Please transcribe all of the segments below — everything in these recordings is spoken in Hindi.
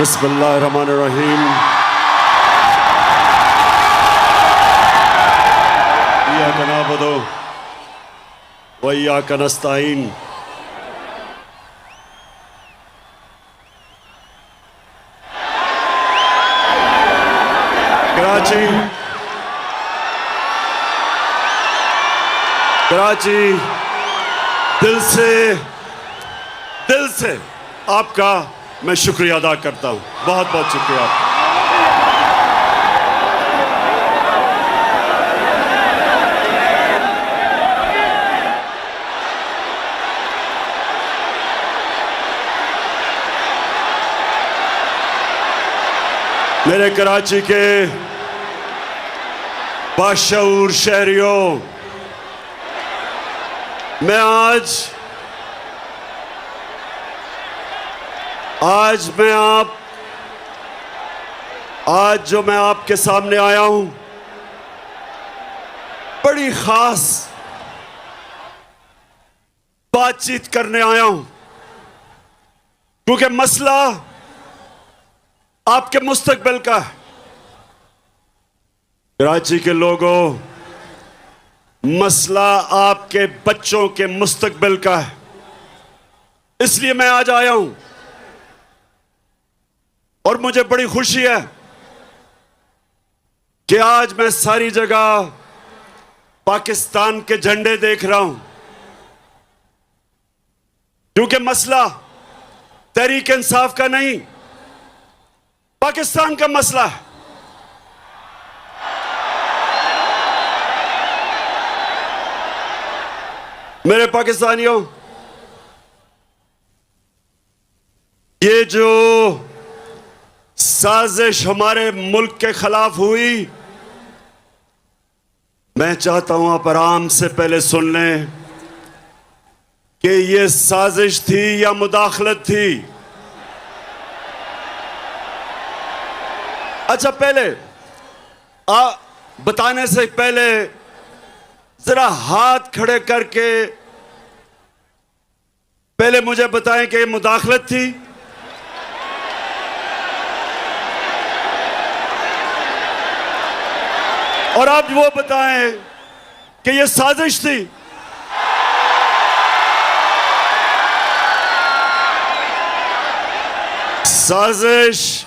बिस्मिल्लाहिर्रहमानिर्रहीम। इय्याका नअबुदु व इय्याका नस्तईन। कराची दिल से आपका मैं शुक्रिया अदा करता हूं। बहुत बहुत शुक्रिया। मेरे कराची के बाशऊर शहरियों, मैं आज जो मैं आपके सामने आया हूं, बड़ी खास बातचीत करने आया हूं, क्योंकि मसला आपके मुस्तकबिल का है। कराची के लोगों, मसला आपके बच्चों के मुस्तकबिल का है। इसलिए मैं आज आया हूं और मुझे बड़ी खुशी है कि आज मैं सारी जगह पाकिस्तान के झंडे देख रहा हूं, क्योंकि मसला तहरीक इंसाफ का नहीं, पाकिस्तान का मसला है। मेरे पाकिस्तानियों, ये जो साजिश हमारे मुल्क के खिलाफ हुई, मैं चाहता हूं आप आराम से पहले सुन लें कि ये साजिश थी या मुदाखलत थी। अच्छा, पहले बताने से पहले जरा हाथ खड़े करके पहले मुझे बताएं कि ये मुदाखलत थी और आप वो बताएं कि ये साजिश थी। साजिश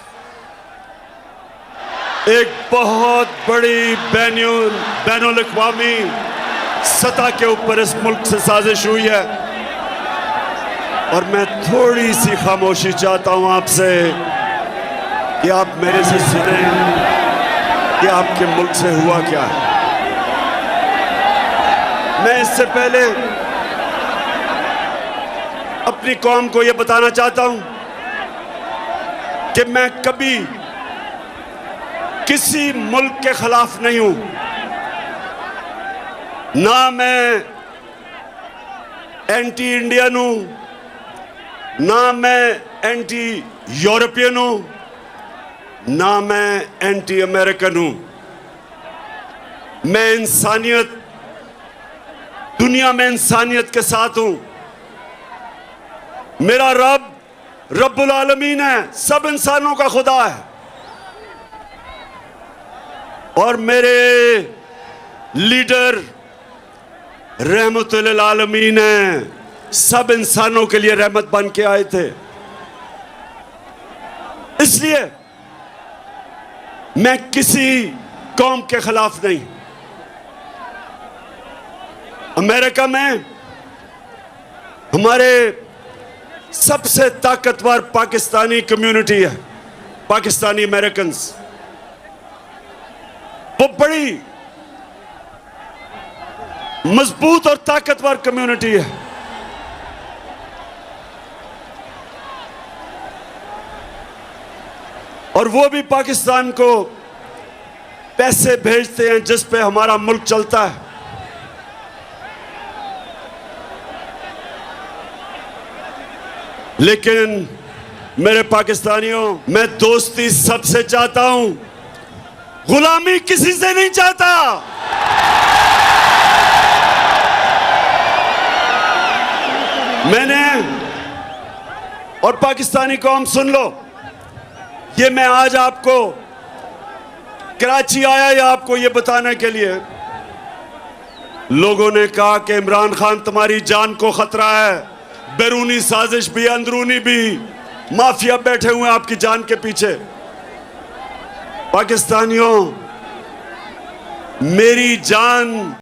एक बहुत बड़ी बैनुल अक़वामी सतह के ऊपर इस मुल्क से साजिश हुई है, और मैं थोड़ी सी खामोशी चाहता हूं आपसे कि आप मेरे से सुनें कि आपके मुल्क से हुआ क्या है। मैं इससे पहले अपनी कौम को यह बताना चाहता हूं कि मैं कभी किसी मुल्क के खिलाफ नहीं हूं, ना मैं एंटी इंडियन हूं, ना मैं एंटी यूरोपियन हूं, ना मैं एंटी अमेरिकन हूं। मैं इंसानियत, दुनिया में इंसानियत के साथ हूं। मेरा रब रब्बुल आलमीन है, सब इंसानों का खुदा है, और मेरे लीडर रहमतुल आलमीन है, सब इंसानों के लिए रहमत बन के आए थे। इसलिए मैं किसी कौम के खिलाफ नहीं। अमेरिका में हमारे सबसे ताकतवर पाकिस्तानी कम्युनिटी है, पाकिस्तानी अमेरिकन्स। वो बड़ी मजबूत और ताकतवर कम्युनिटी है। और वो भी पाकिस्तान को पैसे भेजते हैं जिस पे हमारा मुल्क चलता है। लेकिन मेरे पाकिस्तानियों, मैं दोस्ती सबसे चाहता हूं, गुलामी किसी से नहीं चाहता। मैंने और पाकिस्तानी कौम सुन लो, ये मैं आज आपको कराची आया या आपको ये बताने के लिए, लोगों ने कहा कि इमरान खान तुम्हारी जान को खतरा है, बैरूनी साजिश भी अंदरूनी भी, माफिया बैठे हुए हैं आपकी जान के पीछे। पाकिस्तानियों, मेरी जान